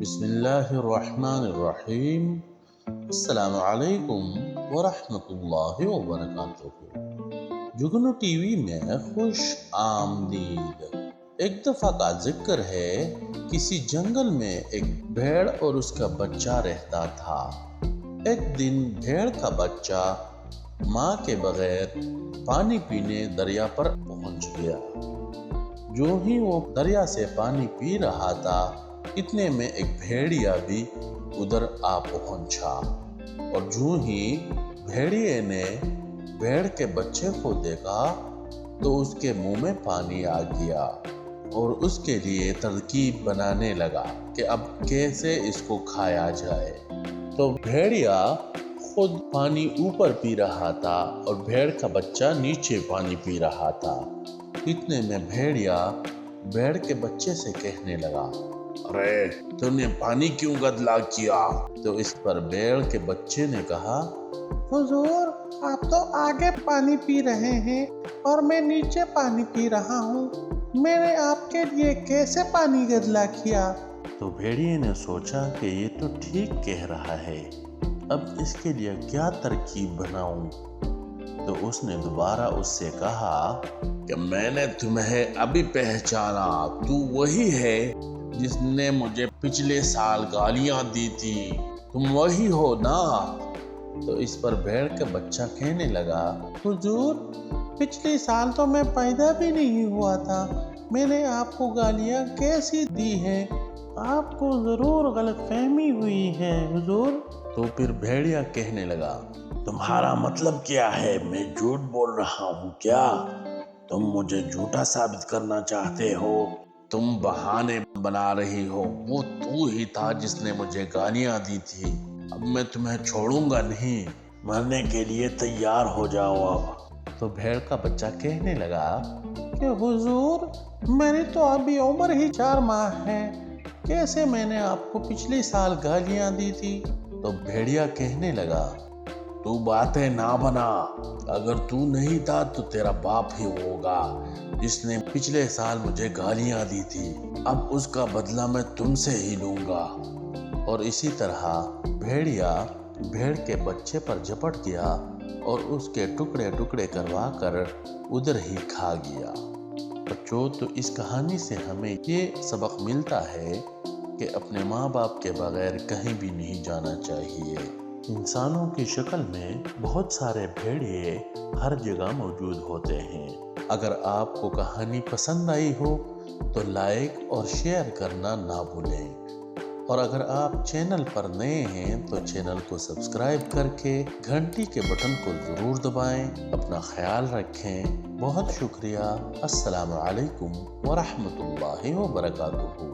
बिस्मिल्लाहिर्रहमानिर्रहीम। अस्सलाम वालेकुम वरहमतुल्लाहि वबरकातुहू। जुगनू टीवी में खुश आमदीद। एक दफा का जिक्र है, किसी जंगल में एक भेड़ और उसका बच्चा रहता था। एक दिन भेड़ का बच्चा माँ के बगैर पानी पीने दरिया पर पहुंच गया। जो ही वो दरिया से पानी पी रहा था, इतने में एक भेड़िया भी उधर आ पहुंचा। और जो ही भेड़िए ने भेड़ के बच्चे को देखा तो उसके मुंह में पानी आ गया और उसके लिए तरकीब बनाने लगा कि अब कैसे इसको खाया जाए। तो भेड़िया खुद पानी ऊपर पी रहा था और भेड़ का बच्चा नीचे पानी पी रहा था। इतने में भेड़िया भेड़ के बच्चे से कहने लगा, अरे तूने पानी क्यों गंदा किया? तो इस पर भेड़ के बच्चे ने कहा, हुजूर, आप तो आगे पानी पी रहे हैं और मैं नीचे पानी पी रहा हूँ। मैंने आपके लिए कैसे पानी गंदा किया? तो भेड़िए ने सोचा कि ये तो ठीक कह रहा है, अब इसके लिए क्या तरकीब बनाऊं? तो उसने दोबारा उससे कहा कि मैंने तुम्हें अभी पहचाना, तू वही है जिसने मुझे पिछले साल गालियां दी थी, तुम वही हो ना? तो इस पर भेड़ का बच्चा कहने लगा, हुजूर, पिछले साल तो मैं पैदा भी नहीं हुआ था, मैंने आपको गालियां कैसी दी है? आपको जरूर गलतफहमी हुई है हुजूर। तो फिर भेड़िया कहने लगा, तुम्हारा मतलब क्या है? मैं झूठ बोल रहा हूँ क्या? तुम मुझे झूठा साबित करना चाहते हो? तुम बहाने बना रही हो। वो तू ही था जिसने मुझे गालियां दी थी। अब मैं तुम्हें छोड़ूंगा नहीं, मरने के लिए तैयार हो जाओ अब। तो भेड़ का बच्चा कहने लगा कि हुजूर, मेरी तो अभी उम्र ही 4 माह है, कैसे मैंने आपको पिछले साल गालियां दी थी? तो भेड़िया कहने लगा, तू बातें ना बना, अगर तू नहीं था तो तेरा बाप ही होगा जिसने पिछले साल मुझे गालियां दी थी। अब उसका बदला मैं तुमसे ही लूंगा। और इसी तरह भेड़िया भेड़ के बच्चे पर झपट गया और उसके टुकड़े टुकड़े करवा कर उधर ही खा गया। बच्चों, तो इस कहानी से हमें ये सबक मिलता है कि अपने माँ बाप के बगैर कहीं भी नहीं जाना चाहिए। इंसानों की शक्ल में बहुत सारे भेड़िए हर जगह मौजूद होते हैं। अगर आपको कहानी पसंद आई हो तो लाइक और शेयर करना ना भूलें। और अगर आप चैनल पर नए हैं तो चैनल को सब्सक्राइब करके घंटी के बटन को जरूर दबाएं। अपना ख्याल रखें। बहुत शुक्रिया। अस्सलाम वालेकुम वरहमतुल्लाहि वबरकातुहू।